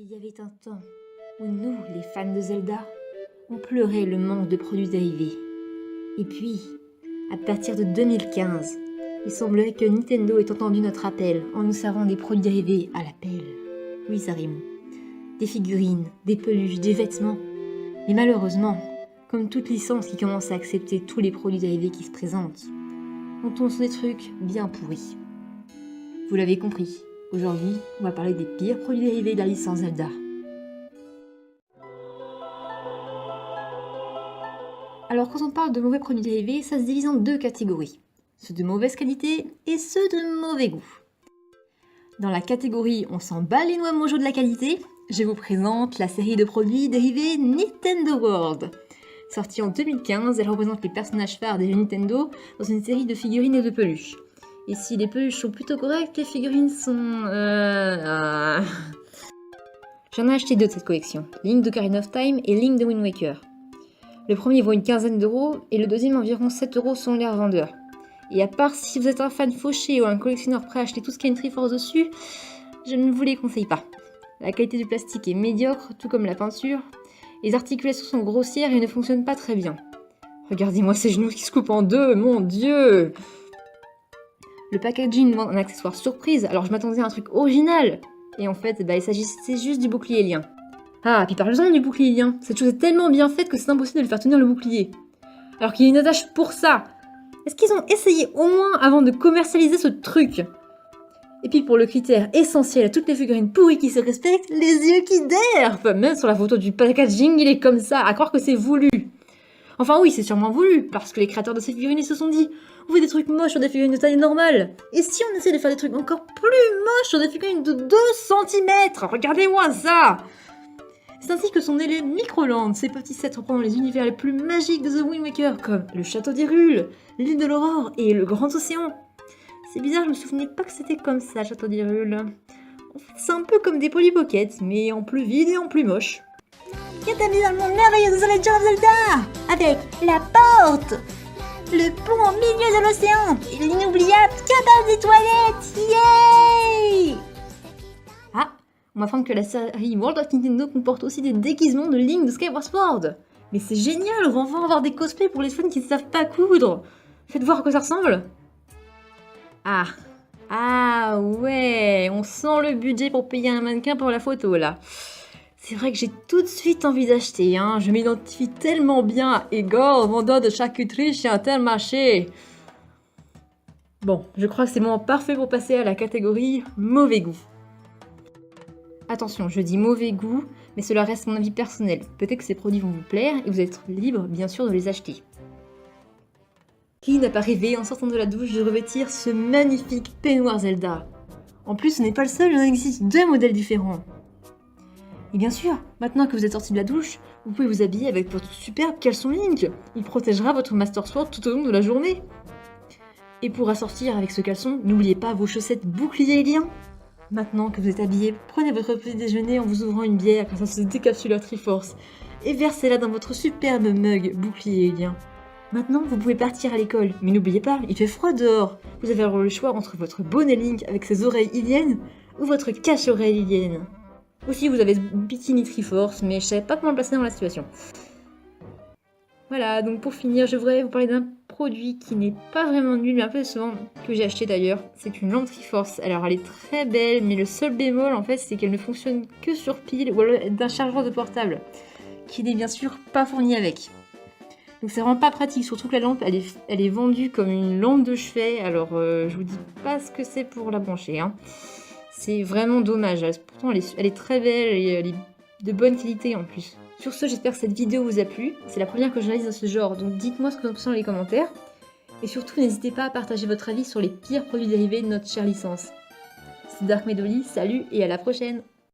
Il y avait un temps où nous, les fans de Zelda, on pleurait le manque de produits dérivés. Et puis, à partir de 2015, il semblerait que Nintendo ait entendu notre appel en nous servant des produits dérivés à la pelle. Oui, ça rime. Des figurines, des peluches, des vêtements. Mais malheureusement, comme toute licence qui commence à accepter tous les produits dérivés qui se présentent, on tombe sur des trucs bien pourris. Vous l'avez compris, aujourd'hui, on va parler des pires produits dérivés de la licence Zelda. Alors quand on parle de mauvais produits dérivés, ça se divise en deux catégories. Ceux de mauvaise qualité et ceux de mauvais goût. Dans la catégorie on s'en bat les noix mojo de la qualité, je vous présente la série de produits dérivés Nintendo World. Sortie en 2015, elle représente les personnages phares des jeux Nintendo dans une série de figurines et de peluches. Et si les peluches sont plutôt correctes, les figurines sont... J'en ai acheté deux de cette collection, Link d'Ocarina of Time et Link de Wind Waker. Le premier vaut une quinzaine d'euros et le deuxième environ 7 euros selon les revendeurs. Et à part si vous êtes un fan fauché ou un collectionneur prêt à acheter tout ce qui a une Triforce dessus, je ne vous les conseille pas. La qualité du plastique est médiocre, tout comme la peinture. Les articulations sont grossières et ne fonctionnent pas très bien. Regardez-moi ces genoux qui se coupent en deux, mon dieu! Le packaging demande un accessoire surprise, alors je m'attendais à un truc original. Et en fait, il s'agissait juste du bouclier lien. Ah, puis parlons du bouclier lien. Cette chose est tellement bien faite que c'est impossible de le faire tenir le bouclier. Alors qu'il y a une attache pour ça. Est-ce qu'ils ont essayé au moins avant de commercialiser ce truc? Et puis pour le critère essentiel à toutes les figurines pourries qui se respectent, les yeux qui derpent. Même sur la photo du packaging, il est comme ça, à croire que c'est voulu. Enfin oui, c'est sûrement voulu, parce que les créateurs de ces figurines ils se sont dit « On fait des trucs moches sur des figurines de taille normale. Et si on essaie de faire des trucs encore plus moches sur des figurines de 2 cm? Regardez-moi ça !» C'est ainsi que sont nés les Microlands, ces petits sets reprenant les univers les plus magiques de The Wind Waker, comme le Château d'Hyrule, l'île de l'Aurore et le Grand Océan. C'est bizarre, je me souvenais pas que c'était comme ça, le Château d'Hyrule. En fait, c'est un peu comme des Polly Pocket, mais en plus vide et en plus moche. Bienvenue dans le monde merveilleux de The Legend of Zelda, avec la porte, le pont au milieu de l'océan et l'inoubliable cabane des toilettes. Yay! Ah, on m'apprend que la série World of Nintendo comporte aussi des déguisements de Link de Skyward Sword. Mais c'est génial, on va enfin avoir des cosplays pour les fans qui ne savent pas coudre. Faites voir à quoi ça ressemble. Ah ouais, on sent le budget pour payer un mannequin pour la photo là. C'est vrai que j'ai tout de suite envie d'acheter, hein. Je m'identifie tellement bien à Igor, vendeur de charcuterie chez Intermarché. Bon, je crois que c'est le moment parfait pour passer à la catégorie mauvais goût. Attention, je dis mauvais goût, mais cela reste mon avis personnel. Peut-être que ces produits vont vous plaire et vous êtes libre, bien sûr, de les acheter. Qui n'a pas rêvé, en sortant de la douche, de revêtir ce magnifique peignoir Zelda? En plus, ce n'est pas le seul, il en existe 2 modèles différents. Et bien sûr, maintenant que vous êtes sorti de la douche, vous pouvez vous habiller avec votre superbe caleçon Link. Il protégera votre Master Sword tout au long de la journée. Et pour assortir avec ce caleçon, n'oubliez pas vos chaussettes bouclier et lien. Maintenant que vous êtes habillé, prenez votre petit déjeuner en vous ouvrant une bière grâce à ce décapsuleur Triforce et versez-la dans votre superbe mug bouclier et lien. Maintenant, vous pouvez partir à l'école, mais n'oubliez pas, il fait froid dehors. Vous avez alors le choix entre votre bonnet Link avec ses oreilles iliennes ou votre cache-oreille ilienne. Aussi, vous avez ce bikini Triforce, mais je savais pas comment le placer dans la situation. Voilà, donc pour finir, je voudrais vous parler d'un produit qui n'est pas vraiment nul, mais un peu décevant, que j'ai acheté d'ailleurs. C'est une lampe Triforce. Alors, elle est très belle, mais le seul bémol, en fait, c'est qu'elle ne fonctionne que sur pile ou alors d'un chargeur de portable, qui n'est bien sûr pas fourni avec. Donc c'est vraiment pas pratique, surtout que la lampe, elle est vendue comme une lampe de chevet. Alors, je vous dis pas ce que c'est pour la brancher, hein. C'est vraiment dommage. Pourtant, elle est très belle et elle est de bonne qualité en plus. Sur ce, j'espère que cette vidéo vous a plu. C'est la première que je réalise dans ce genre, donc dites-moi ce que vous en pensez dans les commentaires. Et surtout, n'hésitez pas à partager votre avis sur les pires produits dérivés de notre chère licence. C'est Dark Medoli, salut et à la prochaine!